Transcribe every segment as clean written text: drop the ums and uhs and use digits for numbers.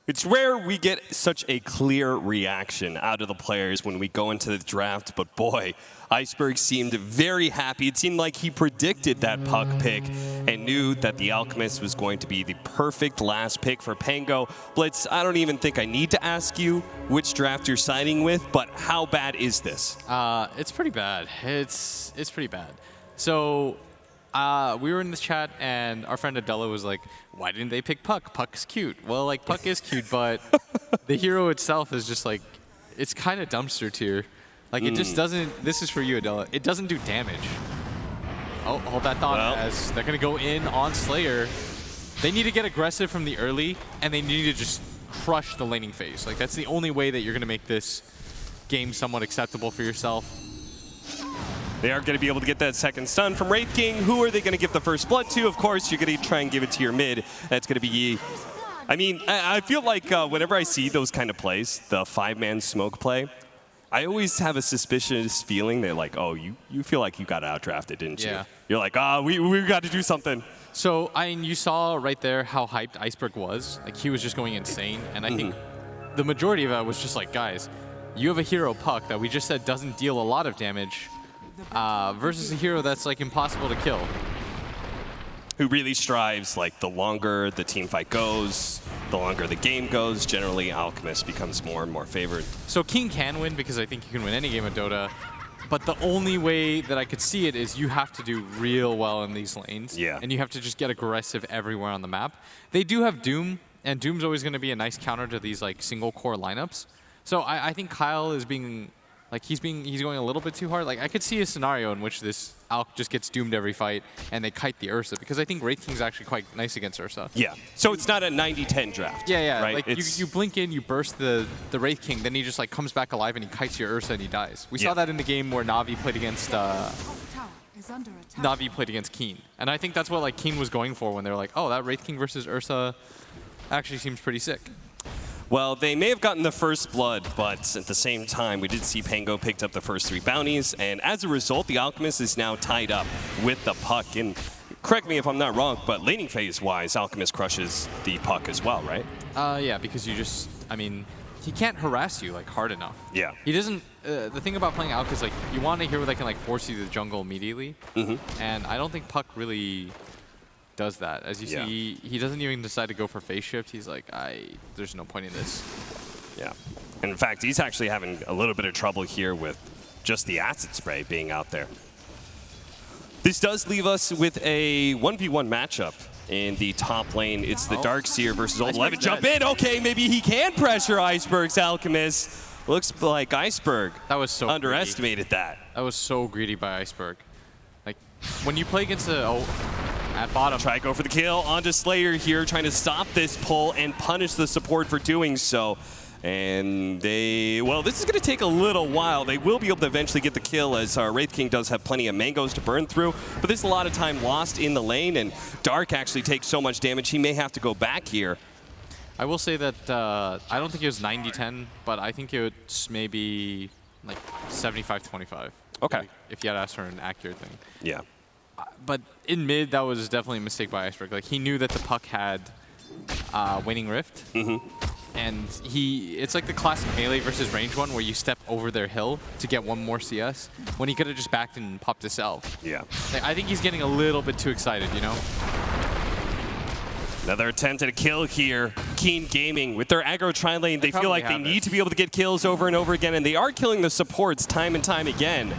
It's rare we get such a clear reaction out of the players when we go into the draft, but boy, Iceberg seemed very happy. It seemed like he predicted that Puck pick and knew that the Alchemist was going to be the perfect last pick for Pango. Blitz, I don't even think I need to ask you which draft you're siding with, but how bad is this? It's pretty bad. It's pretty bad. So we were in this chat, and our friend Adela was like, why didn't they pick Puck? Puck's cute. Well, like, Puck is cute, but the hero itself is just like, it's kind of dumpster tier. Like, it just doesn't, this is for you, Adela, it doesn't do damage. Oh, hold that thought, as they're going to go in on Slayer. They need to get aggressive from the early, and they need to just crush the laning phase. Like, that's the only way that you're going to make this game somewhat acceptable for yourself. They are going to be able to get that second stun from Wraith King. Who are they going to give the first blood to? Of course, you're going to try and give it to your mid. That's going to be... I mean, I feel like whenever I see those kind of plays, the 5-man smoke play, I always have a suspicious feeling that, like, oh, you feel like you got outdrafted, didn't you? Yeah. You're like, we got to do something. So, I mean, you saw right there how hyped Iceberg was. Like, he was just going insane. And I think the majority of it was just like, guys, you have a hero, Puck, that we just said doesn't deal a lot of damage. Versus a hero that's like impossible to kill. Who really strives, like, the longer the team fight goes, the longer the game goes, generally Alchemist becomes more and more favored. So King can win because I think you can win any game of Dota, but the only way that I could see it is you have to do real well in these lanes. Yeah. And you have to just get aggressive everywhere on the map. They do have Doom, and Doom's always going to be a nice counter to these like single core lineups. So I think Kyle is being... Like, he's going a little bit too hard. Like, I could see a scenario in which this Alk just gets doomed every fight and they kite the Ursa, because I think Wraith King's actually quite nice against Ursa. Yeah. So it's not a 90-10 draft. Yeah. Right? Like, you blink in, you burst the Wraith King, then he just, like, comes back alive and he kites your Ursa and he dies. We saw that in the game where Na'Vi played against Keen. And I think that's what, like, Keen was going for when they were like, oh, that Wraith King versus Ursa actually seems pretty sick. Well, they may have gotten the first blood, but at the same time, we did see Pango picked up the first 3 bounties, and as a result, the Alchemist is now tied up with the Puck. And correct me if I'm not wrong, but laning phase-wise, Alchemist crushes the Puck as well, right? Yeah, because you just, I mean, he can't harass you, like, hard enough. Yeah. He doesn't, the thing about playing Alk is, like, you want a hero that can, like, force you to the jungle immediately. And I don't think Puck really does that. As you see, he doesn't even decide to go for phase shift. He's like, there's no point in this. Yeah. And in fact, he's actually having a little bit of trouble here with just the acid spray being out there. This does leave us with a 1v1 matchup in the top lane. It's the Darkseer versus Old 11. Jump in. Okay, maybe he can pressure Iceberg's Alchemist. Looks like Iceberg underestimated that. That was so greedy by Iceberg. Like, when you play against at bottom. Try to go for the kill onto Slayer here, trying to stop this pull and punish the support for doing so. And well, this is going to take a little while. They will be able to eventually get the kill, as Wraith King does have plenty of mangoes to burn through. But there's a lot of time lost in the lane, and Dark actually takes so much damage, he may have to go back here. I will say that I don't think it was 90-10, but I think it's maybe like 75-25. Okay. If you had asked for an accurate thing. Yeah. But in mid, that was definitely a mistake by Iceberg. Like, he knew that the Puck had Waning Rift. And it's like the classic melee versus range one where you step over their hill to get one more CS, when he could have just backed and popped this elf. Yeah. Like, I think he's getting a little bit too excited, you know? Another attempt at a kill here. Keen Gaming with their aggro tri-lane. They feel like they need to be able to get kills over and over again, and they are killing the supports time and time again.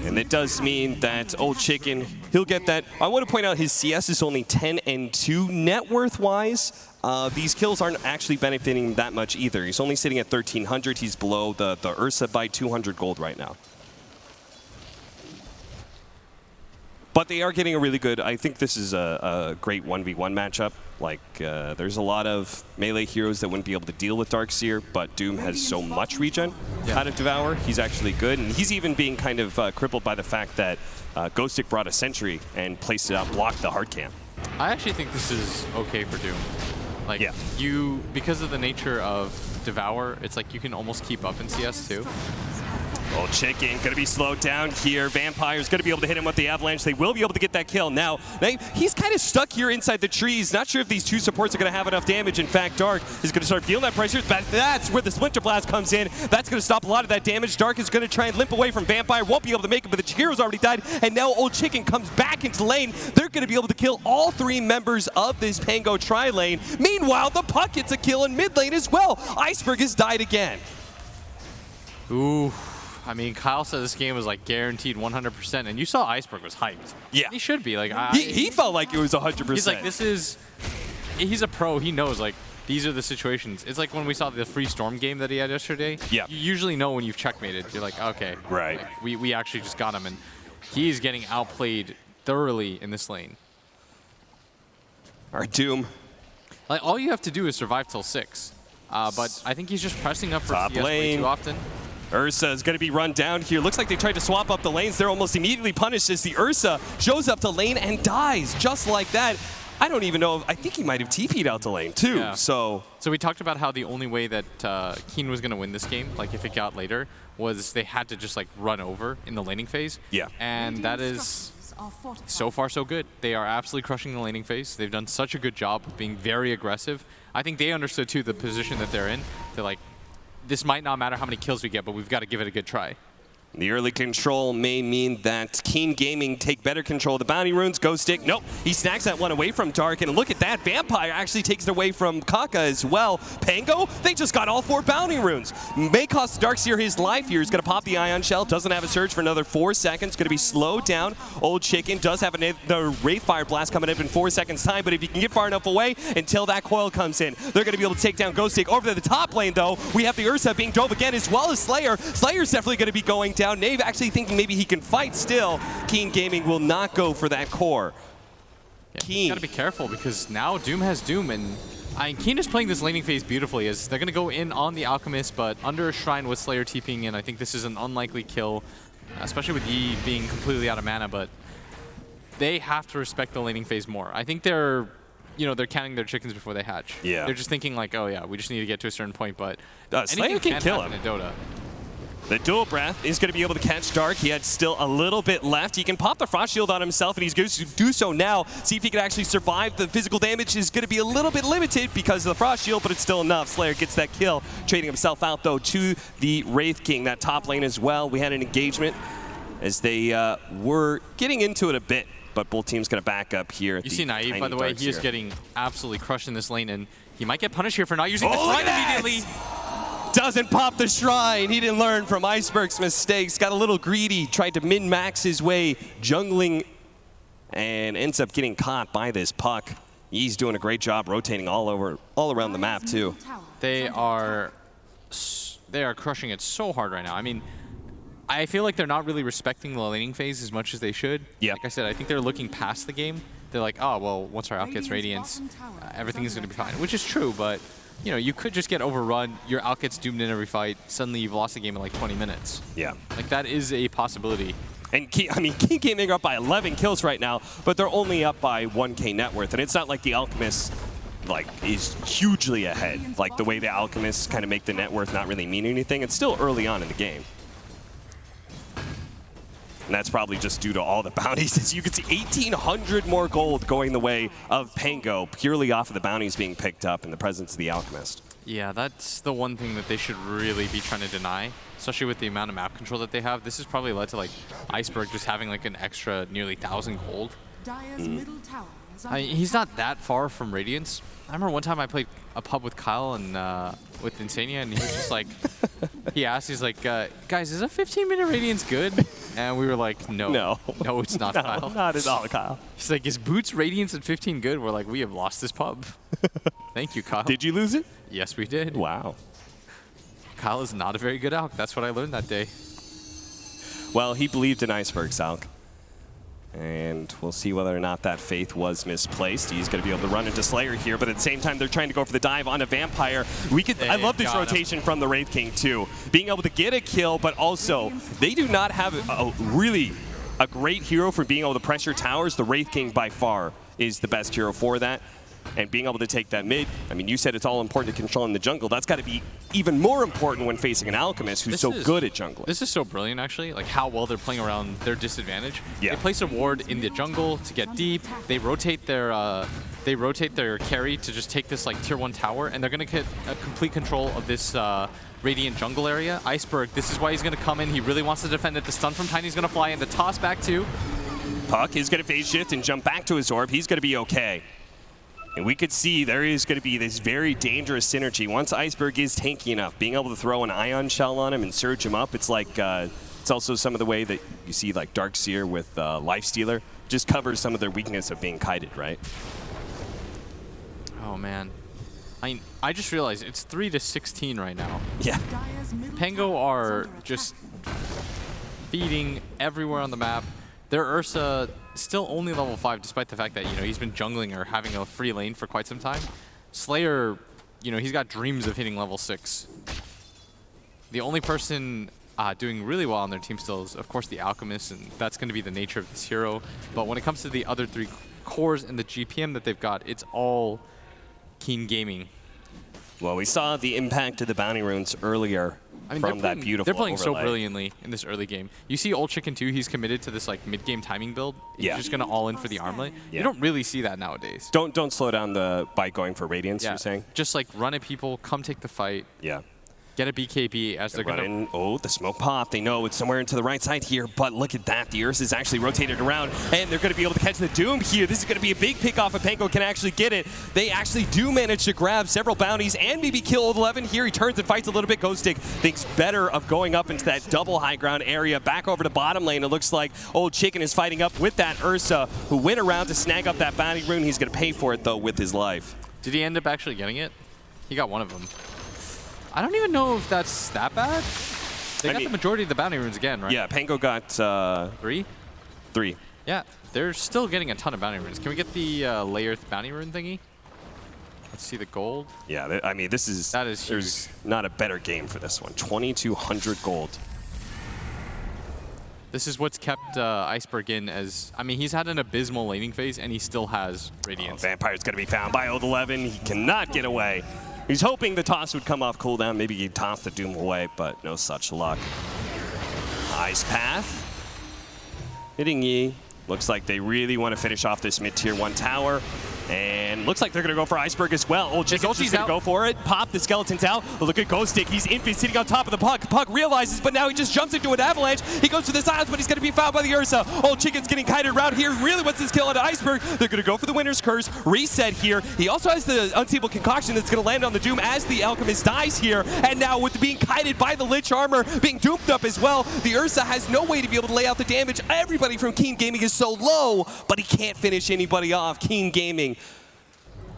And it does mean that Old Chicken, he'll get that. I want to point out his CS is only 10 and 2 net worth-wise. These kills aren't actually benefiting that much either. He's only sitting at 1,300. He's below the Ursa by 200 gold right now. But they are getting a really good, I think this is a great 1v1 matchup. Like, there's a lot of melee heroes that wouldn't be able to deal with Darkseer, but Doom has so much regen out of Devour. He's actually good, and he's even being kind of crippled by the fact that Ghostic brought a sentry and placed it out, blocked the hard camp. I actually think this is okay for Doom. Like, because of the nature of Devour, it's like you can almost keep up in CS too. Old Chicken gonna be slowed down here. Vampire's gonna be able to hit him with the avalanche. They will be able to get that kill. Now he's kind of stuck here inside the trees. Not sure if these two supports are gonna have enough damage. In fact, Dark is gonna start feeling that pressure. That's where the Splinter Blast comes in. That's gonna stop a lot of that damage. Dark is gonna try and limp away from Vampire. Won't be able to make it, but the Chihiro's already died. And now Old Chicken comes back into lane. They're gonna be able to kill all 3 members of this Pango tri-lane. Meanwhile, the Puck gets a kill in mid lane as well. Iceberg has died again. Ooh. I mean, Kyle said this game was like guaranteed 100%, and you saw Iceberg was hyped. Yeah. He should be. Like, he felt like it was 100%. He's like, he's a pro. He knows, like, these are the situations. It's like when we saw the Free Storm game that he had yesterday. Yeah. You usually know when you've checkmated. You're like, okay. Right. Like, we actually just got him, and he's getting outplayed thoroughly in this lane. All right, Doom. Like, all you have to do is survive till 6. But I think he's just pressing up for Top CS way lane. too often. Ursa is going to be run down here. Looks like they tried to swap up the lanes. They're almost immediately punished as the Ursa shows up to lane and dies just like that. I don't even know. I think he might have TP'd out the lane too. Yeah. So we talked about how the only way that Keen was going to win this game, like if it got later, was they had to just like run over in the laning phase. Yeah. And that is so far so good. They are absolutely crushing the laning phase. They've done such a good job of being very aggressive. I think they understood too the position that they're in. They're like, this might not matter how many kills we get, but we've got to give it a good try. The early control may mean that Keen Gaming take better control of the bounty runes. Ghost Stick, nope. He snacks that one away from Dark, and look at that. Vampire actually takes it away from Kaka as well. Pango, they just got all 4 bounty runes. May cost Darkseer his life here. He's going to pop the Ion Shell. Doesn't have a surge for another 4 seconds. Going to be slowed down. Old Chicken does have another Wraithfire Blast coming up in 4 seconds time, but if you can get far enough away until that coil comes in, they're going to be able to take down Ghost Stick. Over to the top lane, though, we have the Ursa being dove again, as well as Slayer. Slayer's definitely going to be going down. Nave actually thinking maybe he can fight still. Keen Gaming will not go for that core. Yeah, Keen. Gotta be careful because now Doom has Doom, and Keen is playing this laning phase beautifully as they're gonna go in on the Alchemist, but under a Shrine with Slayer TPing in. I think this is an unlikely kill, especially with E being completely out of mana, but they have to respect the laning phase more. I think they're counting their chickens before they hatch. Yeah. They're just thinking like, oh yeah, we just need to get to a certain point, but Slayer can kill him in Dota. The Dual Breath is going to be able to catch Dark. He had still a little bit left. He can pop the Frost Shield on himself, and he's going to do so now. See if he can actually survive. The physical damage is going to be a little bit limited because of the Frost Shield, but it's still enough. Slayer gets that kill, trading himself out, though, to the Wraith King. That top lane as well. We had an engagement as they were getting into it a bit, but both teams going to back up here. You see Naive, by the way, he is getting absolutely crushed in this lane, and he might get punished here for not using the Shrine immediately. Doesn't pop the Shrine. He didn't learn from Iceberg's mistakes. Got a little greedy, tried to min-max his way, jungling, and ends up getting caught by this Puck. He's doing a great job rotating all around the map too. They are crushing it so hard right now. I mean, I feel like they're not really respecting the laning phase as much as they should. Yeah. Like I said, I think they're looking past the game. They're like, oh, well, once our Alk gets Radiance, everything is going to be fine, which is true, but you know, you could just get overrun, your Alk gets doomed in every fight, suddenly you've lost the game in like 20 minutes. Yeah. Like, that is a possibility. And Keen Gaming are up by 11 kills right now, but they're only up by 1K net worth, and it's not like the Alchemist is hugely ahead. Like the way the Alchemists kind of make the net worth not really mean anything. It's still early on in the game. And that's probably just due to all the bounties. As you can see, 1,800 more gold going the way of Pango, purely off of the bounties being picked up in the presence of the Alchemist. Yeah, that's the one thing that they should really be trying to deny, especially with the amount of map control that they have. This has probably led to like Iceberg just having like an extra nearly 1,000 gold. I mean, he's not that far from Radiance. I remember one time I played a pub with Kyle and with Insania, and he was just like, he asked, he's like, guys, is a 15-minute Radiance good? And we were like, no, it's not, Kyle. Not at all, Kyle. He's like, is Boots Radiance at 15 good? We're like, we have lost this pub. Thank you, Kyle. Did you lose it? Yes, we did. Wow. Kyle is not a very good Alk. That's what I learned that day. Well, he believed in Iceberg's Alk. And we'll see whether or not that faith was misplaced. He's going to be able to run into Slayer here, but at the same time, they're trying to go for the dive on a Vampire. I love this rotation from the Wraith King, too. Being able to get a kill, but also, they do not have a great hero for being able to pressure towers. The Wraith King, by far, is the best hero for that. And being able to take that mid, I mean, you said it's all important to control in the jungle. That's got to be even more important when facing an Alchemist who's good at jungling. This is so brilliant, actually, like how well they're playing around their disadvantage. Yeah. They place a ward in the jungle to get deep. They rotate their carry to just take this like tier 1 tower, and they're going to get a complete control of this Radiant jungle area. Iceberg, this is why he's going to come in. He really wants to defend it. The stun from Tiny's going to fly in. The toss back too. Puck is going to phase shift and jump back to his orb. He's going to be okay. And we could see there is going to be this very dangerous synergy. Once Iceberg is tanky enough, being able to throw an Ion Shell on him and surge him up, it's like, it's also some of the way that you see like Darkseer with Lifestealer, just covers some of their weakness of being kited, right? Oh man. I just realized it's 3-16 right now. Yeah. Pango are just feeding everywhere on the map. Their Ursa still only level 5, despite the fact that, you know, he's been jungling or having a free lane for quite some time. Slayer, you know, he's got dreams of hitting level 6. The only person doing really well on their team still is, of course, the Alchemist, and that's going to be the nature of this hero. But when it comes to the other 3 cores in the GPM that they've got, it's all Keen Gaming. Well, we saw the impact of the bounty runes earlier. From that beautiful They're playing overlay. so brilliantly in this early game. You see Old Chicken 2, he's committed to this like mid-game timing build. He's just going to all in for the armlet. Yeah. You don't really see that nowadays. Don't slow down by going for Radiance, Yeah. you're saying? Just like run at people, come take the fight. Yeah. Get a BKB as they're going to... Oh, the smoke pop. They know it's somewhere into the right side here, but look at that. The Ursa is actually rotated around, and they're going to be able to catch the Doom here. This is going to be a big pick off if Pango can actually get it. They actually do manage to grab several bounties and maybe kill Old 11 here. He turns and fights a little bit. Ghostic thinks better of going up into that double high ground area. Back over to bottom lane. It looks like Old Chicken is fighting up with that Ursa, who went around to snag up that bounty rune. He's going to pay for it, though, with his life. Did he end up actually getting it? He got one of them. I don't even know if that's that bad. They got the majority of the bounty runes again, right? Yeah, Pango got... 3? 3. Yeah, they're still getting a ton of bounty runes. Can we get the layered bounty rune thingy? Let's see the gold. Yeah, I mean, this is... That is huge. There's not a better game for this one. 2,200 gold. This is what's kept Iceberg in as... I mean, he's had an abysmal laning phase, and he still has Radiance. Vampire's going to be found by Old 11. He cannot get away. He's hoping the toss would come off cooldown. Maybe he'd toss the Doom away, but no such luck. Ice Path. Hitting Yi. Looks like they really want to finish off this mid-tier 1 tower. And looks like they're going to go for Iceberg as well. Old Chicken's just going to go for it. Pop, the skeleton's out. But look at Ghostic. He's infant sitting on top of the Puck. Puck realizes, but now he just jumps into an avalanche. He goes to the sides, but he's going to be found by the Ursa. Old Chicken's getting kited around here. He really wants this kill on Iceberg. They're going to go for the Winter's Curse. Reset here. He also has the Unstable Concoction that's going to land on the Doom as the Alchemist dies here. And now with being kited by the Lich Armor, being doomed up as well, the Ursa has no way to be able to lay out the damage. Everybody from Keen Gaming is so low, but he can't finish anybody off. Keen Gaming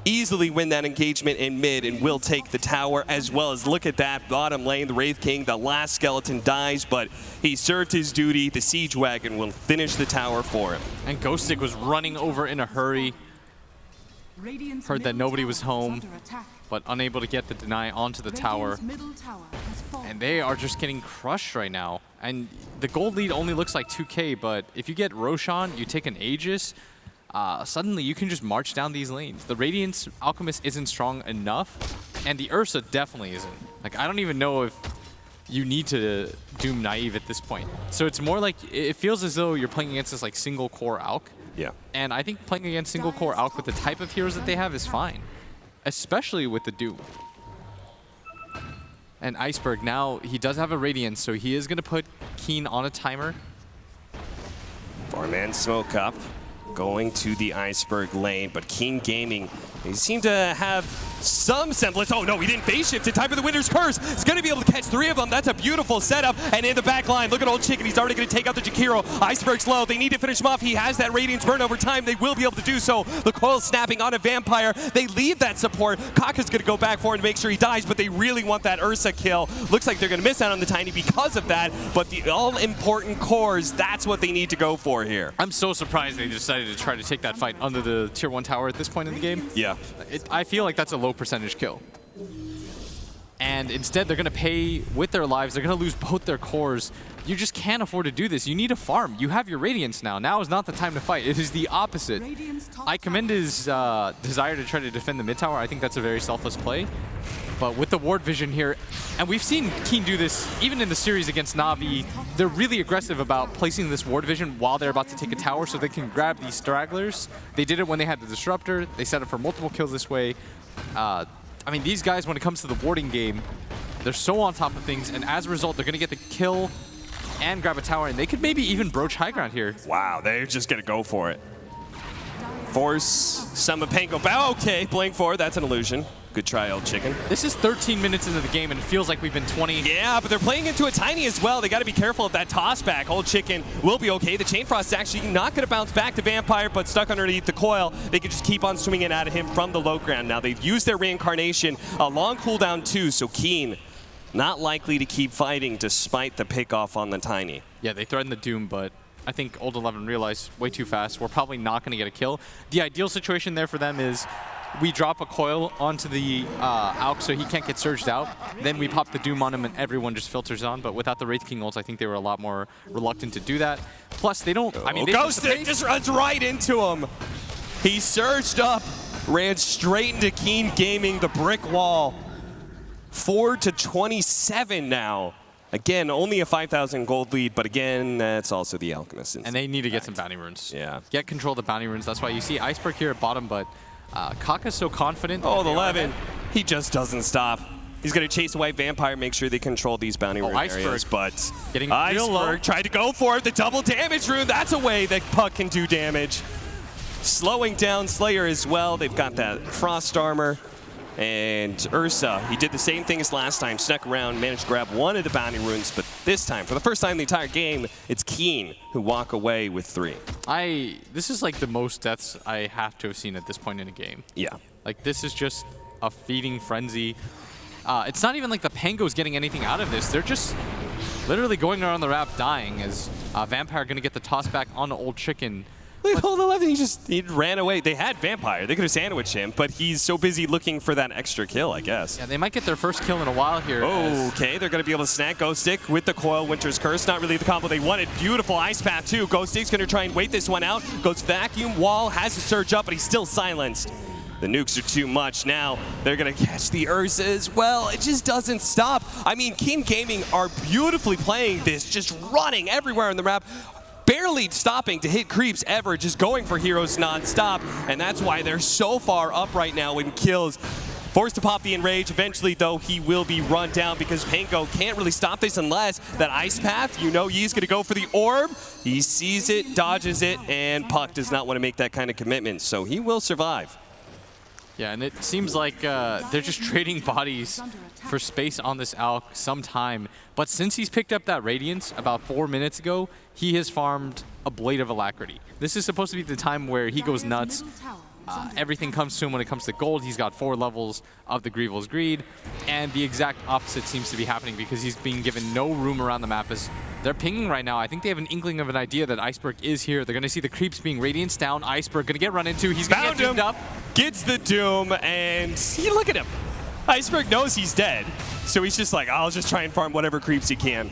easily win that engagement in mid and will take the tower, as well as look at that bottom lane. The Wraith King, the last skeleton dies, but he served his duty. The Siege Wagon will finish the tower for him. And Ghostic was running over in a hurry. Heard that nobody was home, but unable to get the deny onto the tower. And they are just getting crushed right now. And the gold lead only looks like 2K, but if you get Roshan, you take an Aegis, suddenly you can just march down these lanes. The Radiance Alchemist isn't strong enough, and the Ursa definitely isn't. Like, I don't even know if you need to Doom Naive at this point. So it's more like, it feels as though you're playing against this like single core Alch. Yeah. And I think playing against single core Alch with the type of heroes that they have is fine, especially with the Doom. And Iceberg, now he does have a Radiance, so he is going to put Keen on a timer. 4-man smoke up, going to the Iceberg lane, but Keen Gaming, they seem to have some semblance. Oh no, he didn't phase shift in time for the Winter's Curse. He's going to be able to catch 3 of them. That's a beautiful setup. And in the back line, look at Old Chicken. He's already going to take out the Jakiro. Iceberg's low. They need to finish him off. He has that Radiance burn over time. They will be able to do so. The coil snapping on a Vampire. They leave that support. Kaka's going to go back for it to make sure he dies, but they really want that Ursa kill. Looks like they're going to miss out on the Tiny because of that, but the all-important cores, that's what they need to go for here. I'm so surprised they decided to try to take that fight under the tier 1 tower at this point in the game. Yeah. I feel like that's a low percentage kill. And instead, they're going to pay with their lives. They're going to lose both their cores. You just can't afford to do this. You need a farm. You have your Radiance now. Now is not the time to fight. It is the opposite. I commend his desire to try to defend the mid tower. I think that's a very selfless play. But with the ward vision here, and we've seen Keen do this even in the series against Na'Vi, they're really aggressive about placing this ward vision while they're about to take a tower so they can grab these stragglers. They did it when they had the Disruptor. They set up for multiple kills this way. I mean, these guys, when it comes to the warding game, they're so on top of things, and as a result, they're going to get the kill and grab a tower, and they could maybe even broach high ground here. Wow, they're just going to go for it. Force some of Pango. Okay, playing forward, that's an illusion. Good try, old chicken. This is 13 minutes into the game, and it feels like we've been 20. Yeah, but they're playing into a tiny as well. They got to be careful of that toss back. Old chicken will be okay. The Chain Frost is actually not going to bounce back to Vampire, but stuck underneath the coil. They can just keep on swinging at him from the low ground. Now they've used their reincarnation, a long cooldown too, so Keen not likely to keep fighting despite the pickoff on the tiny. Yeah, they threatened the Doom, but I think Old 11 realized way too fast. We're probably not going to get a kill. The ideal situation there for them is we drop a coil onto the Auk so he can't get surged out. Then we pop the Doom on him and everyone just filters on. But without the Wraith King ults, I think they were a lot more reluctant to do that. Plus, they don't... I mean, Ghosted just runs right into him. He surged up, ran straight into Keen Gaming, the brick wall. 4-27 now. Again, only a 5,000 gold lead, but again, that's also the Alchemist. And they need to get some bounty runes. Yeah. Get control of the bounty runes. That's why you see Iceberg here at bottom, but Kaka's so confident. Oh, the 11. He just doesn't stop. He's going to chase away Vampire, make sure they control these bounty rune areas, but getting Iceberg tried to go for it. The double damage rune, that's a way that Puck can do damage. Slowing down Slayer as well. They've got that Frost Armor. And Ursa, he did the same thing as last time, snuck around, managed to grab one of the bounty runes, but this time, for the first time in the entire game, it's Keen who walk away with 3. This is like the most deaths I have to have seen at this point in a game. Yeah. Like, this is just a feeding frenzy. It's not even like the Pango's getting anything out of this. They're just literally going around the map dying as Vampire going to get the toss back on the Old Chicken. Look at Old 11, he ran away. They had Vampire, they could have sandwiched him, but he's so busy looking for that extra kill, I guess. Yeah, they might get their first kill in a while here. Oh, okay, they're going to be able to snag Ghost Stick with the coil. Winter's Curse, not really the combo they wanted. Beautiful Ice Path too. Ghost Stick's going to try and wait this one out. Goes Vacuum, Wall, has to surge up, but he's still silenced. The nukes are too much. Now they're going to catch the Ursa as well. It just doesn't stop. I mean, Keen Gaming are beautifully playing this, just running everywhere on the map. Barely stopping to hit creeps ever, just going for heroes non-stop, and that's why they're so far up right now in kills. Forced to pop the Enrage. Eventually, though, he will be run down because Pango can't really stop this unless that Ice Path, you know Yee's going to go for the Orb. He sees it, dodges it, and Puck does not want to make that kind of commitment, so he will survive. Yeah, and it seems like they're just trading bodies for space on this Alk sometime. But since he's picked up that Radiance about 4 minutes ago, he has farmed a Blade of Alacrity. This is supposed to be the time where he goes nuts. Everything comes to him when it comes to gold. He's got 4 levels of the Grievel's Greed. And the exact opposite seems to be happening because he's being given no room around the map as they're pinging right now. I think they have an inkling of an idea that Iceberg is here. They're going to see the creeps being Radiance down. Iceberg going to get run into. He's going to get doomed up. Gets the Doom, and look at him. Iceberg knows he's dead, so he's just like, I'll just try and farm whatever creeps he can.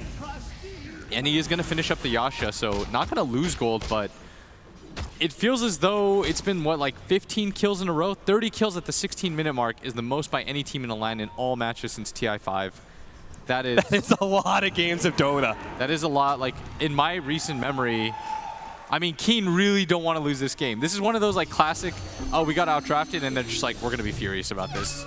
And he is going to finish up the Yasha, so not going to lose gold, but it feels as though it's been, what, like 15 kills in a row? 30 kills at the 16-minute mark is the most by any team in the LAN in all matches since TI5. That is a lot of games of Dota. That is a lot. Like, in my recent memory, I mean, Keen really don't want to lose this game. This is one of those, like, classic, oh, we got outdrafted, and they're just like, we're going to be furious about this.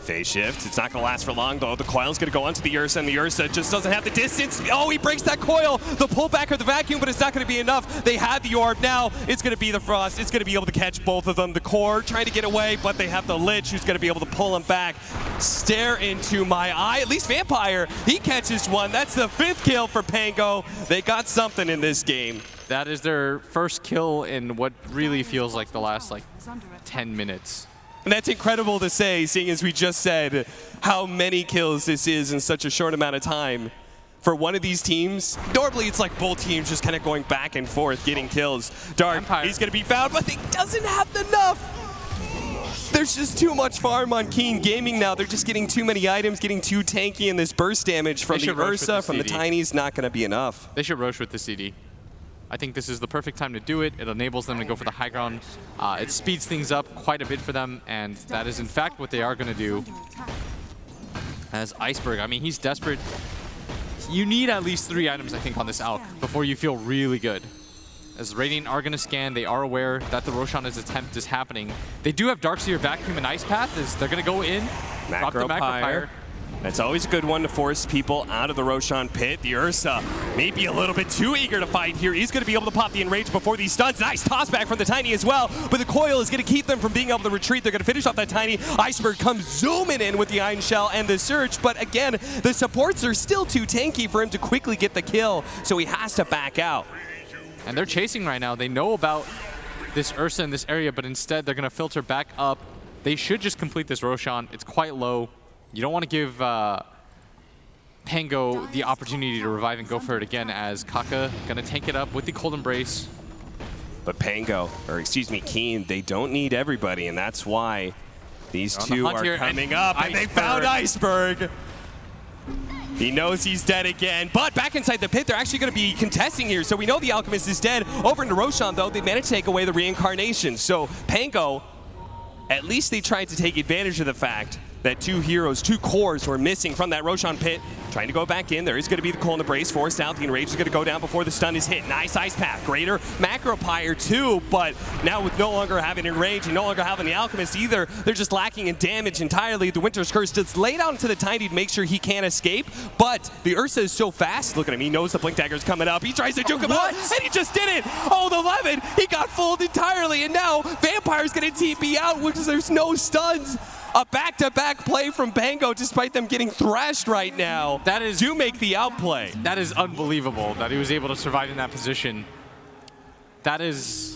Phase shift. It's not going to last for long, though. The coil's going to go onto the Ursa, and the Ursa just doesn't have the distance. Oh, he breaks that coil. The pullback or the vacuum, but it's not going to be enough. They had the orb. Now it's going to be the Frost. It's going to be able to catch both of them. The core trying to get away, but they have the Lich who's going to be able to pull him back. Stare into my eye. At least Vampire, he catches one. That's the 5th kill for Pango. They got something in this game. That is their first kill in what really feels like the last, like, 10 minutes. And that's incredible to say, seeing as we just said how many kills this is in such a short amount of time. For one of these teams, normally it's like both teams just kind of going back and forth, getting kills. Dark, he's going to be found, but he doesn't have enough. There's just too much farm on Keen Gaming now. They're just getting too many items, getting too tanky, and this burst damage from the Ursa, from the Tiny's not going to be enough. They should Rosh with the CD. I think this is the perfect time to do it. It enables them to go for the high ground. It speeds things up quite a bit for them, and that is in fact what they are going to do. As Iceberg, I mean, he's desperate. You need at least 3 items, I think, on this Alk before you feel really good. As Radiant are going to scan, they are aware that the Roshan's attempt is happening. They do have Darkseer, Vacuum, and Ice Path. As they're going to go in, drop the Macro Pyre. That's always a good one to force people out of the Roshan pit. The Ursa may be a little bit too eager to fight here. He's going to be able to pop the Enrage before these stuns. Nice toss back from the Tiny as well, but the coil is going to keep them from being able to retreat. They're going to finish off that Tiny. Iceberg comes zooming in with the Iron Shell and the Surge, but again, the supports are still too tanky for him to quickly get the kill, so he has to back out. And they're chasing right now. They know about this Ursa in this area, but instead they're going to filter back up. They should just complete this Roshan. It's quite low. You don't want to give Pango the opportunity to revive and go for it again, as Kaka going to tank it up with the Cold Embrace. But Pango, or excuse me, Keen, they don't need everybody, and that's why these two are coming up, and they found Iceberg. He knows he's dead again, but back inside the pit, they're actually going to be contesting here. So we know the Alchemist is dead. Over into Roshan, though, they managed to take away the reincarnation. So Pango, at least they tried to take advantage of the fact that 2 heroes, 2 cores were missing from that Roshan pit. Trying to go back in. There is going to be the Cold Embrace forced out. The Enrage is going to go down before the stun is hit. Nice Ice Path. Greater Macro Pyre too, but now with no longer having Enrage and no longer having the Alchemist either, they're just lacking in damage entirely. The Winter's Curse just laid out into the Tiny to make sure he can't escape, but the Ursa is so fast. Look at him. He knows the Blink Dagger's coming up. He tries to juke him out, and he just did it. Oh, the 11. He got fooled entirely, and now Vampire's going to TP out, which is there's no stuns. A back-to-back play from Pango, despite them getting thrashed right now. That is do make the outplay. That is unbelievable that he was able to survive in that position. That is,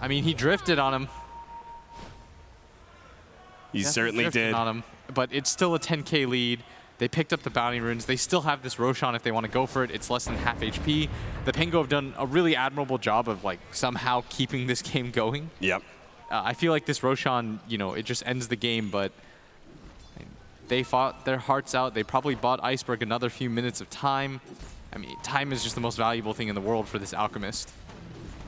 I mean, he drifted on him. He certainly did. On him, but it's still a 10k lead. They picked up the bounty runes. They still have this Roshan if they want to go for it. It's less than half HP. The Pango have done a really admirable job of like somehow keeping this game going. Yep. I feel like this Roshan, you know, it just ends the game, but they fought their hearts out. They probably bought Iceberg another few minutes of time. I mean, time is just the most valuable thing in the world for this Alchemist.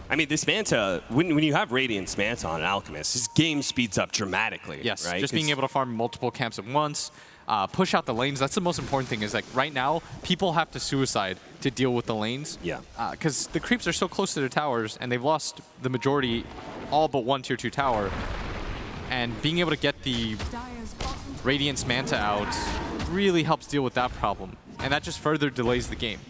I mean, this Manta, when you have Radiant's Manta on an Alchemist, his game speeds up dramatically. Yes, right? Just being able to farm multiple camps at once, push out the lanes. That's the most important thing, is like right now, people have to suicide to deal with the lanes. Yeah. Because the creeps are so close to their towers, and they've lost the majority, all but 1 tier 2 tower. And being able to get the Radiant's Manta out really helps deal with that problem. And that just further delays the game.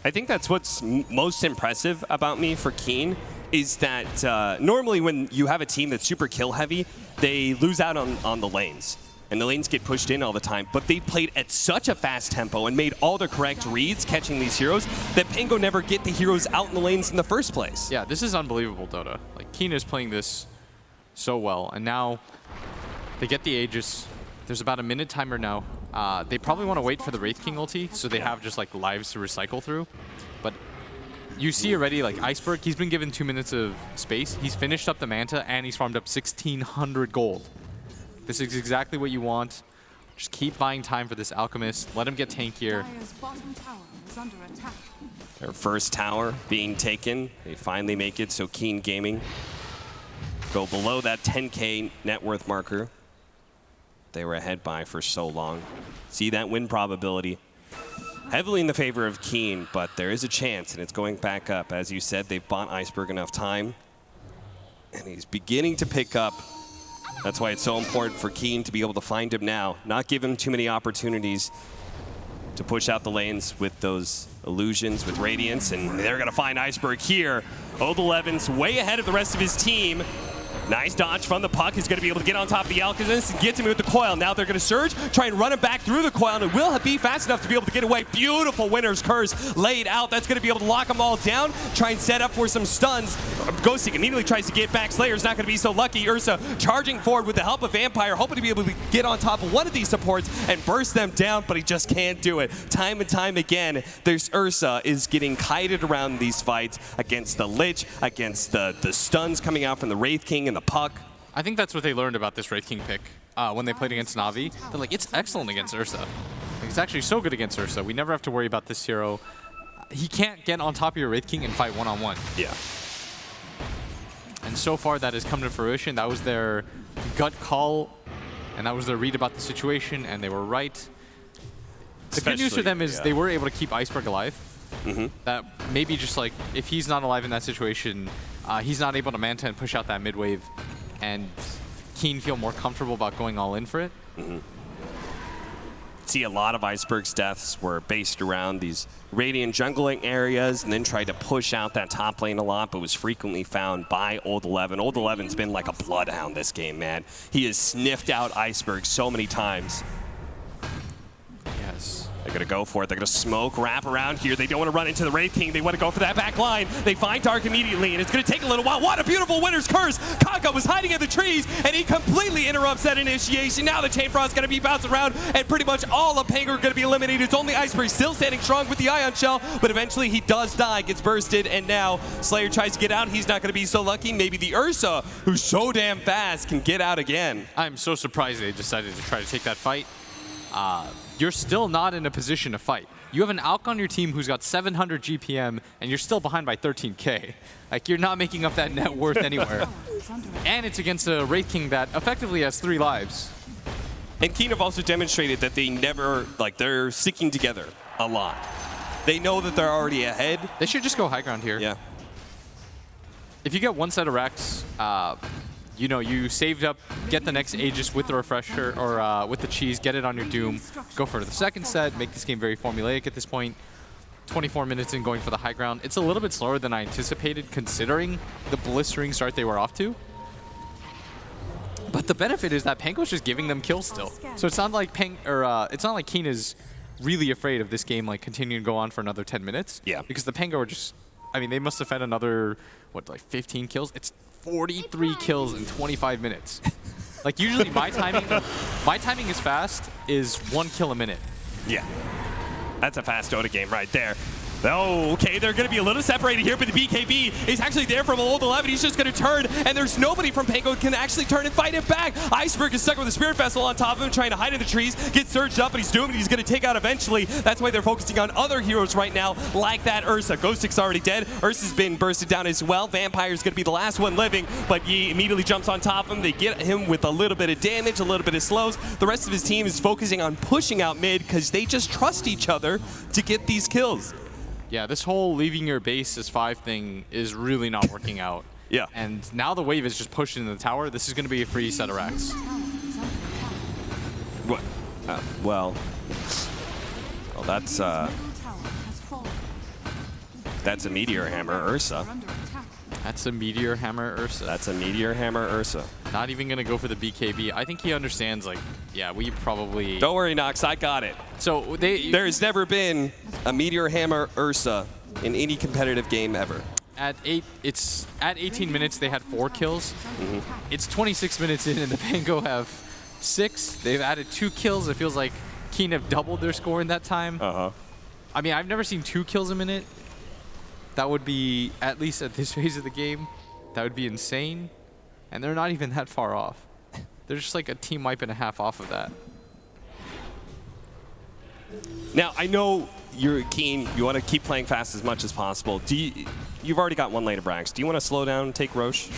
I think that's what's most impressive about me for Keen, is that normally when you have a team that's super kill heavy, they lose out on the lanes. And the lanes get pushed in all the time, but they played at such a fast tempo and made all the correct reads catching these heroes that Pango never get the heroes out in the lanes in the first place. Yeah, this is unbelievable, Dota. Like, Keen is playing this so well, and now they get the Aegis. There's about a minute timer now. They probably want to wait for the Wraith King ulti, so they have just like lives to recycle through. But you see already, like Iceberg, he's been given 2 minutes of space. He's finished up the Manta, and he's farmed up 1,600 gold. This is exactly what you want. Just keep buying time for this Alchemist. Let him get tankier. Their first tower being taken. They finally make it, so Keen Gaming go below that 10k net worth marker they were ahead by for so long. See that win probability heavily in the favor of Keen, but there is a chance, and it's going back up. As you said, they've bought Iceberg enough time, and he's beginning to pick up. That's why it's so important for Keen to be able to find him now, not give him too many opportunities to push out the lanes with those illusions, with Radiance, and they're going to find Iceberg here. Old 11's way ahead of the rest of his team. Nice dodge from the puck. He's going to be able to get on top of the Alchemist and get to him with the coil. Now they're going to surge, try and run him back through the coil, and it will be fast enough to be able to get away. Beautiful Winter's Curse laid out. That's going to be able to lock them all down, try and set up for some stuns. Ghosting immediately tries to get back. Slayer's not going to be so lucky. Ursa charging forward with the help of Vampire, hoping to be able to get on top of one of these supports and burst them down, but he just can't do it. Time and time again, there's Ursa is getting kited around these fights against the Lich, against the stuns coming out from the Wraith King and the puck. I think that's what they learned about this Wraith King pick when they played against Na'Vi. They're like, it's excellent against Ursa. Like, it's actually so good against Ursa. We never have to worry about this hero. He can't get on top of your Wraith King and fight one-on-one. Yeah. And so far, that has come to fruition. That was their gut call, and that was their read about the situation, and they were right. The good news for them is they were able to keep Iceberg alive. That maybe just like, if he's not alive in that situation, he's not able to Manta and push out that mid-wave, and Keen feel more comfortable about going all in for it. See, a lot of Iceberg's deaths were based around these Radiant jungling areas and then tried to push out that top lane a lot, but was frequently found by Old 11. Old 11's been like a bloodhound this game, man. He has sniffed out Iceberg so many times. Yes. They're going to go for it. They're going to smoke, wrap around here. They don't want to run into the Wraith King. They want to go for that back line. They find Dark immediately, and it's going to take a little while. What a beautiful Winter's Curse. Kaka was hiding in the trees, and he completely interrupts that initiation. Now the Chain Frost's going to be bouncing around, and pretty much all of Pango are going to be eliminated. It's only Iceberg still standing strong with the Ion Shell, but eventually he does die, gets bursted, and now Slayer tries to get out. He's not going to be so lucky. Maybe the Ursa, who's so damn fast, can get out again. I'm so surprised they decided to try to take that fight. You're still not in a position to fight. You have an Alk on your team who's got 700 GPM, and you're still behind by 13K. Like, you're not making up that net worth anywhere. And it's against a Wraith King that effectively has 3 lives. And Keen have also demonstrated that they never, like, they're sticking together a lot. They know that they're already ahead. They should just go high ground here. Yeah. If you get one set of Rex, you know, you saved up, get the next Aegis with the Refresher, or with the Cheese, get it on your Doom, go for the second set, make this game very formulaic at this point. 24 minutes in going for the high ground. It's a little bit slower than I anticipated, considering the blistering start they were off to. But the benefit is that Pango's just giving them kills still. So it's not like it's not like Keen is really afraid of this game like continuing to go on for another 10 minutes. Yeah. Because the Pango are just, I mean, they must have fed another, what, like 15 kills? It's 43 kills in 25 minutes. Like, usually my timing is fast, is 1 kill a minute. Yeah. That's a fast Dota game right there. Oh, okay, they're going to be a little separated here, but the BKB is actually there from Old 11. He's just going to turn, and there's nobody from Pango who can actually turn and fight it back. Iceberg is stuck with the Spirit Vessel on top of him, trying to hide in the trees, gets surged up, but he's doomed. He's going to take out eventually. That's why they're focusing on other heroes right now, like that Ursa. Ghostic's already dead. Ursa's been bursted down as well. Vampire's going to be the last one living, but he immediately jumps on top of him. They get him with a little bit of damage, a little bit of slows. The rest of his team is focusing on pushing out mid because they just trust each other to get these kills. Yeah, this whole leaving your base as 5 thing is really not working out. Yeah. And now the wave is just pushed into the tower. This is going to be a free set of racks. What? Well, that's a Meteor Hammer Ursa. That's a Meteor Hammer Ursa. That's a Meteor Hammer Ursa. Not even going to go for the BKB. I think he understands, like, yeah, we probably... Don't worry, Nox, I got it. So There's never been a Meteor Hammer Ursa in any competitive game ever. At 18 minutes, they had 4 kills. It's 26 minutes in, and the Pango have 6. They've added 2 kills. It feels like Keen have doubled their score in that time. I mean, I've never seen 2 kills a minute. That would be, at least at this phase of the game, that would be insane. And they're not even that far off. They're just like a team wipe and a half off of that. Now, I know you're keen. You want to keep playing fast as much as possible. You've already got 1 lane of Brax. Do you want to slow down and take Roche?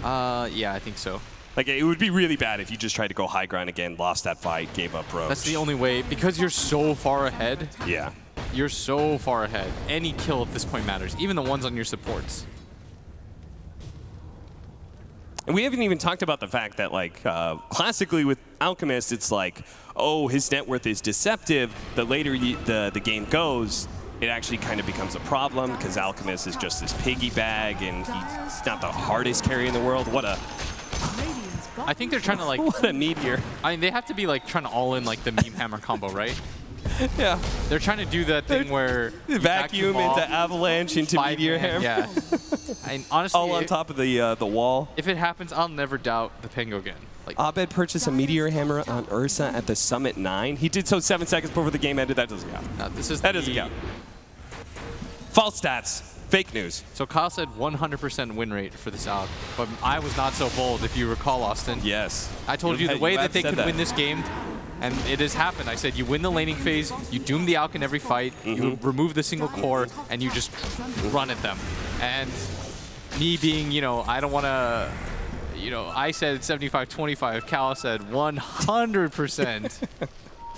Yeah, I think so. Like, it would be really bad if you just tried to go high ground again, lost that fight, gave up Roche. That's the only way. Because you're so far ahead. Yeah. You're so far ahead. Any kill at this point matters, even the ones on your supports. And we haven't even talked about the fact that, like, classically with Alchemist, it's like, oh, his net worth is deceptive. The later the game goes, it actually kind of becomes a problem because Alchemist is just this piggy bag, and he's not the hardest carry in the world. What a... I think they're trying to, like... What a meteor. I mean, they have to be, like, trying to all-in, like, the meme hammer combo, right? Yeah. They're trying to do that thing where vacuum into avalanche into meteor hammer. Yeah. And honestly, all on top of the wall. If it happens, I'll never doubt the Pango again. Like, Abed purchased a meteor hammer on Ursa at the Summit 9. He did so 7 seconds before the game ended. That doesn't count. No, this is that doesn't count. False stats. Fake news. So Kyle said 100% win rate for this out, but I was not so bold, if you recall, Austin. Yes. I told you the way that they could win this game, and it has happened. I said you win the laning phase, you doom the Alk in every fight, you remove the single core, and you just run at them. And me being, you know, I don't want to, you know, I said 75-25. Cal said 100%.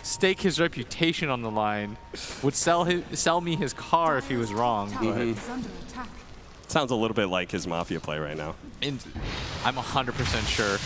Stake his reputation on the line. Would sell me his car if he was wrong. But sounds a little bit like his Mafia play right now. I'm 100% sure.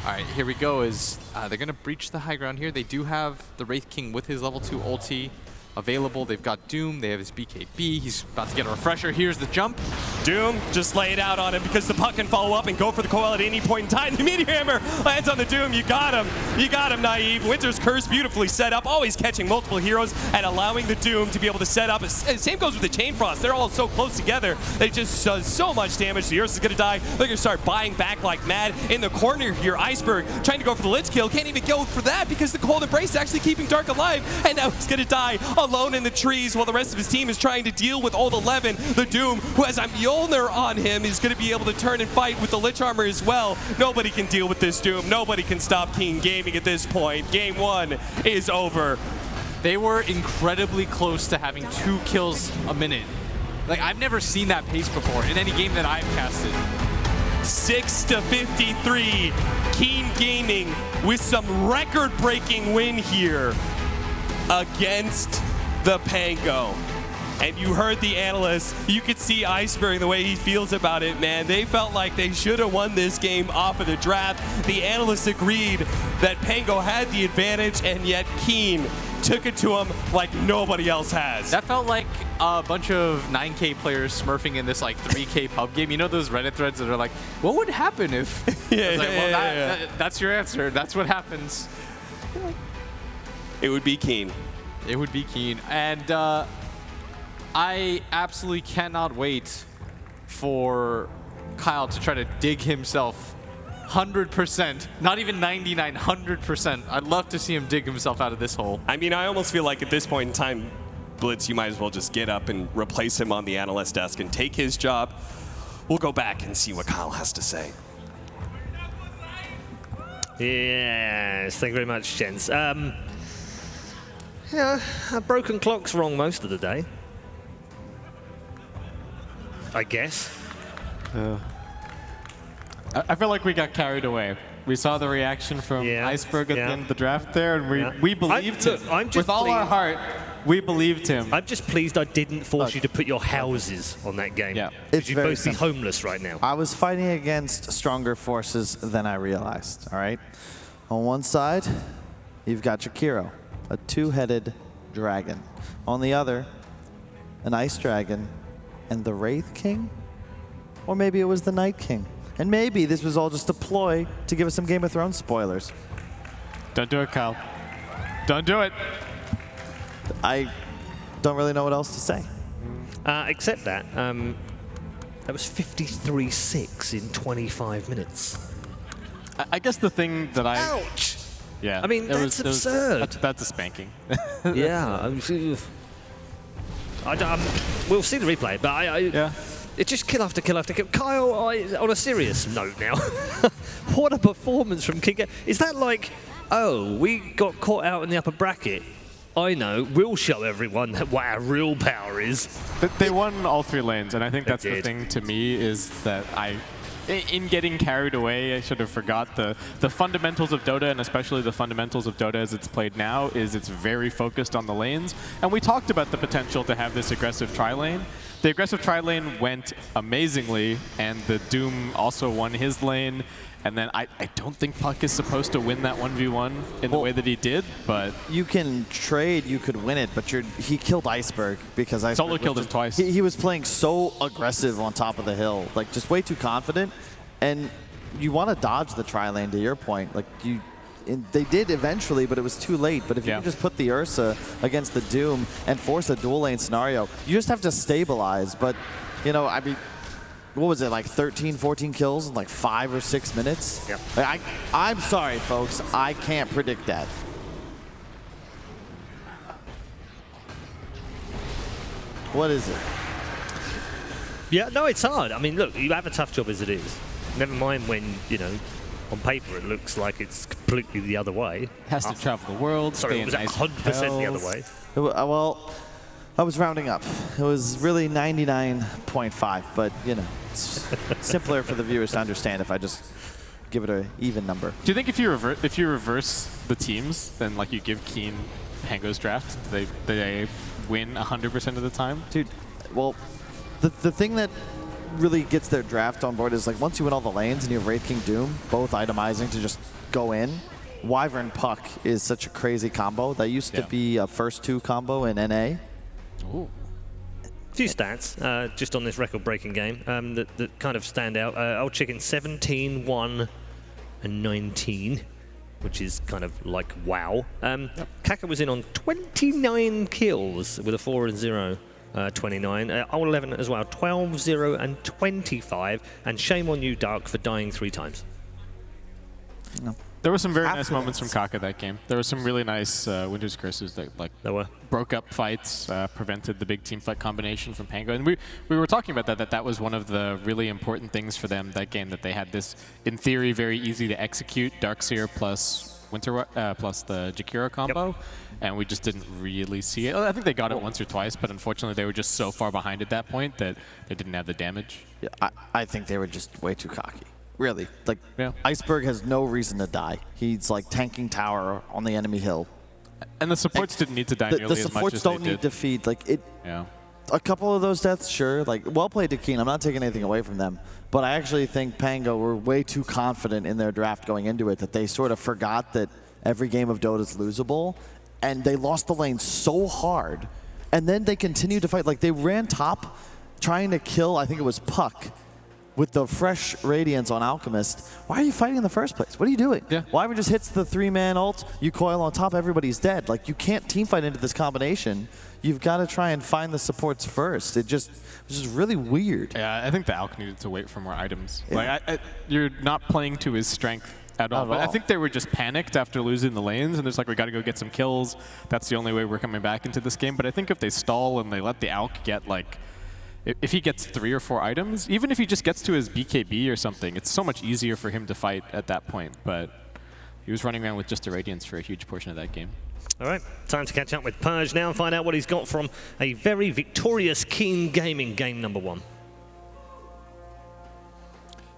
All right, here we go. They're going to breach the high ground here. They do have the Wraith King with his level 2 ulti available. They've got Doom. They have his BKB. He's about to get a refresher. Here's the jump. Doom just lay it out on him because the puck can follow up and go for the coil at any point in time. The Meteor Hammer lands on the Doom. You got him. You got him, Naive. Winter's Curse beautifully set up, always catching multiple heroes and allowing the Doom to be able to set up. Same goes with the Chain Frost. They're all so close together. They just does so much damage. The Ursa's going to die. They're going to start buying back like mad. In the corner here, Iceberg trying to go for the Lich kill. Can't even go for that because the Cold Embrace is actually keeping Dark alive. And now he's going to die alone in the trees while the rest of his team is trying to deal with Old 11. The Doom, who has a Mjolnir on him, is going to be able to turn and fight with the Lich armor as well. Nobody can deal with this Doom. Nobody can stop King Gaming at this point. Game 1 is over. They were incredibly close to having 2 kills a minute. Like, I've never seen that pace before in any game that I've casted. 6-53. Keen Gaming with some record-breaking win here against the Pango. And you heard the analysts. You could see Iceberg, the way he feels about it, man. They felt like they should have won this game off of the draft. The analysts agreed that Pango had the advantage, and yet Keen took it to him like nobody else has. That felt like a bunch of 9K players smurfing in this like 3K pub game. You know those Reddit threads that are like, what would happen if... That's your answer. That's what happens. It would be Keen. It would be Keen. And I absolutely cannot wait for Kyle to try to dig himself 100%, not even 99, 100%. I'd love to see him dig himself out of this hole. I mean, I almost feel like at this point in time, Blitz, you might as well just get up and replace him on the analyst desk and take his job. We'll go back and see what Kyle has to say. Yes, thank you very much, gents. Yeah, a broken clock's wrong most of the day, I guess. I feel like we got carried away. We saw the reaction from Iceberg at the end of the draft there, and we believed him. With all our heart, we believed him. I'm just pleased I didn't force you to put your houses on that game. Yeah. It's you'd both be homeless right now. I was fighting against stronger forces than I realized, all right? On one side, you've got Jakiro, a 2-headed dragon. On the other, an ice dragon and the Wraith King? Or maybe it was the Night King. And maybe this was all just a ploy to give us some Game of Thrones spoilers. Don't do it, Kyle. Don't do it. I don't really know what else to say. Except that, that was 53-6 in 25 minutes. I guess the thing that Ouch! Yeah. I mean, that's absurd. That's a spanking. Yeah. We'll see the replay, but it's just kill after kill after kill. Kyle, on a serious note now, what a performance from King. Is that like, oh, we got caught out in the upper bracket? I know, we'll show everyone what our real power is. But they won all 3 lanes, and I think that's the thing to me is that in getting carried away, I should have forgot the fundamentals of Dota, and especially the fundamentals of Dota as it's played now, is it's very focused on the lanes. And we talked about the potential to have this aggressive tri-lane. The aggressive tri-lane went amazingly, and the Doom also won his lane. And then I don't think Puck is supposed to win that 1v1 in the way that he did, but... You can trade, you could win it, but he killed Iceberg because Iceberg... Solo killed him twice. He was playing so aggressive on top of the hill, like just way too confident. And you want to dodge the tri-lane, to your point. Like they did eventually, but it was too late. But if you can just put the Ursa against the Doom and force a dual lane scenario, you just have to stabilize. But, you know, I mean... What was it, like 13, 14 kills in like 5 or 6 minutes? Yep. Like, I'm sorry, folks. I can't predict that. What is it? Yeah, no, it's hard. I mean, look, you have a tough job as it is. Never mind when, you know, on paper it looks like it's completely the other way. Has to travel the world. Sorry, stay it was in nice 100% the other hotels. way. Well, I was rounding up. It was really 99.5, but you know, it's simpler for the viewers to understand if I just give it an even number. Do you think if you reverse the teams, then like you give Keen Pango's draft, they win 100% of the time? Dude, well, the thing that really gets their draft on board is like once you win all the lanes and you have Wraith King Doom both itemizing to just go in, Wyvern Puck is such a crazy combo. That used to be a first 2 combo in NA. Ooh. A few stats just on this record-breaking game that kind of stand out. Old Chicken 17, 1, and 19, which is kind of like wow. Kaka was in on 29 kills with a 4 and 0. 29. Old 11 as well, 12, 0, and 25. And shame on you, Dark, for dying 3 times. No. There were some very nice moments from Kaka that game. There were some really nice Winter's Curses that like broke up fights, prevented the big team fight combination from Pango. And we were talking about that was one of the really important things for them that game, that they had this, in theory, very easy to execute Darkseer plus plus the Jakiro combo. Yep. And we just didn't really see it. I think they got it once or twice, but unfortunately they were just so far behind at that point that they didn't have the damage. Yeah, I think they were just way too cocky. Really. Like, Iceberg has no reason to die. He's like tanking tower on the enemy hill. And the supports didn't need to die nearly as much as they did. The supports don't need to feed. Like, a couple of those deaths, sure. Like, well played to Keen. I'm not taking anything away from them. But I actually think Pango were way too confident in their draft going into it that they sort of forgot that every game of Dota is losable. And they lost the lane so hard. And then they continued to fight. Like, they ran top trying to kill, I think it was Puck, with the fresh Radiance on Alchemist. Why are you fighting in the first place? What are you doing? Yeah. Wyvern just hits the 3-man ult, you coil on top, everybody's dead. Like, you can't team fight into this combination. You've got to try and find the supports first. It was just really weird. Yeah, I think the Alch needed to wait for more items. Yeah. Like, you're not playing to his strength at all. But I think they were just panicked after losing the lanes, and it's like, we got to go get some kills. That's the only way we're coming back into this game. But I think if they stall and they let the Alch get, like, if he gets 3 or 4 items, even if he just gets to his BKB or something, it's so much easier for him to fight at that point. But he was running around with just a Radiance for a huge portion of that game. All right, time to catch up with Purge now and find out what he's got from a very victorious Keen Gaming game number 1.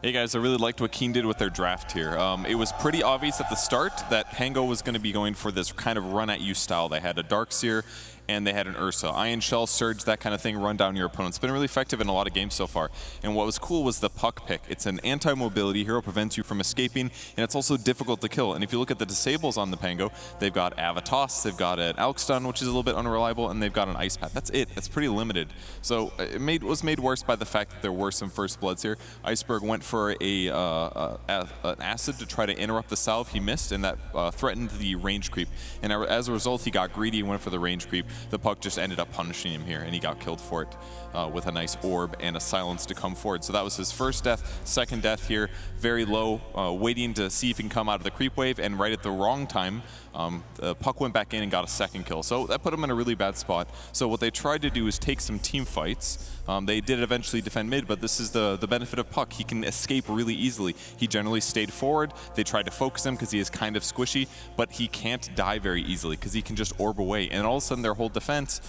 Hey guys, I really liked what Keen did with their draft here. It was pretty obvious at the start that Pango was going to be going for this kind of run-at-you style. They had a Darkseer and they had an Ursa. Iron Shell, Surge, that kind of thing, run down your opponent. It's been really effective in a lot of games so far. And what was cool was the Puck pick. It's an anti-mobility hero, prevents you from escaping, and it's also difficult to kill. And if you look at the disables on the Pango, they've got Avatos, they've got an Alch Stun, which is a little bit unreliable, and they've got an Ice Path. That's it. That's pretty limited. So it was made worse by the fact that there were some First Bloods here. Iceberg went for an Acid to try to interrupt the salve. He missed, and that threatened the range creep. And as a result, he got greedy and went for the range creep. The Puck just ended up punishing him here, and he got killed for it with a nice orb and a silence to come forward. So that was his first death. Second death here, very low, waiting to see if he can come out of the creep wave, and right at the wrong time, the Puck went back in and got a second kill. So that put him in a really bad spot. So what they tried to do is take some team fights. They did eventually defend mid, but this is the benefit of Puck. He can escape really easily. He generally stayed forward. They tried to focus him because he is kind of squishy, but he can't die very easily because he can just orb away. And all of a sudden their whole defense,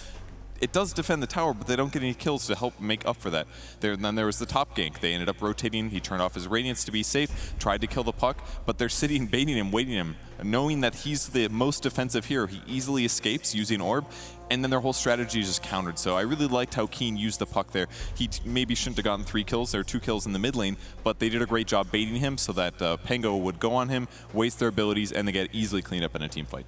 it does defend the tower, but they don't get any kills to help make up for that. Then there was the top gank. They ended up rotating. He turned off his Radiance to be safe, tried to kill the Puck, but they're sitting, baiting him, waiting him, knowing that he's the most defensive hero. He easily escapes using Orb, and then their whole strategy is just countered. So I really liked how Keen used the Puck there. He maybe shouldn't have gotten 3 kills. There were 2 kills in the mid lane, but they did a great job baiting him so that Pango would go on him, waste their abilities, and they get easily cleaned up in a team fight.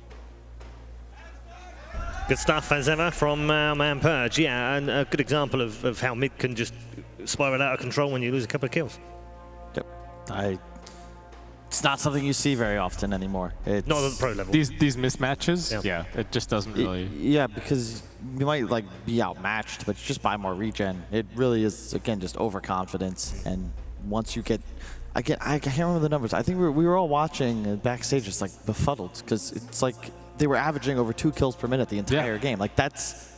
Good stuff as ever from our man Purge. Yeah, and a good example of how mid can just spiral out of control when you lose a couple of kills. Yep. It's not something you see very often anymore. It's not at the pro level. These mismatches, yeah, it just doesn't really. Yeah, because you might like be outmatched, but you just buy more regen. It really is, again, just overconfidence. And once you get, I can't remember the numbers. I think we were all watching backstage, just like befuddled, because it's like they were averaging over 2 kills per minute the entire game. Like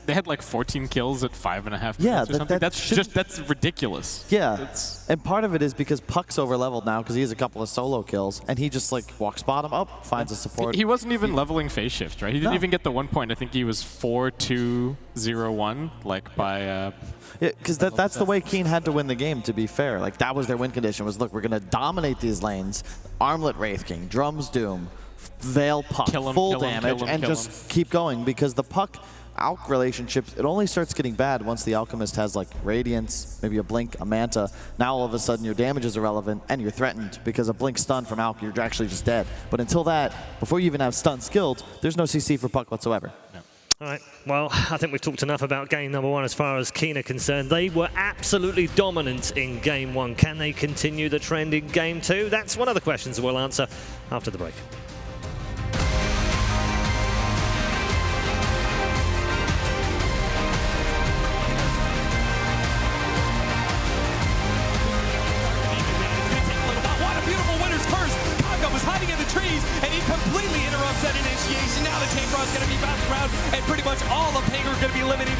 They had like 14 kills at 5.5 minutes Yeah, or something. That's ridiculous. Yeah, and part of it is because Puck's over leveled now because he has a couple of solo kills, and he just like walks bottom up, finds a support. He wasn't even leveling phase shift, right? He didn't even get the 1 point. I think he was 4-2-0-1, like by. Yeah, because that's the way Keen had to win the game. To be fair, like that was their win condition. Was look, we're gonna dominate these lanes, Armlet Wraith King, Drums Doom, Veil Puck, full damage, and just keep going because the Puck Alch relationship, it only starts getting bad once the Alchemist has like Radiance, maybe a Blink, a Manta. Now all of a sudden your damage is irrelevant and you're threatened because a Blink stun from Alch, you're actually just dead. But until that, before you even have stun skilled, there's no CC for Puck whatsoever. All right, well, I think we've talked enough about game number 1 as far as Keen are concerned. They were absolutely dominant in game 1. Can they continue the trend in game 2? That's one of the questions we'll answer after the break. And he completely interrupts that initiation. Now the Chain Cross is going to be bounced around, and pretty much all of Pango are going to be eliminated.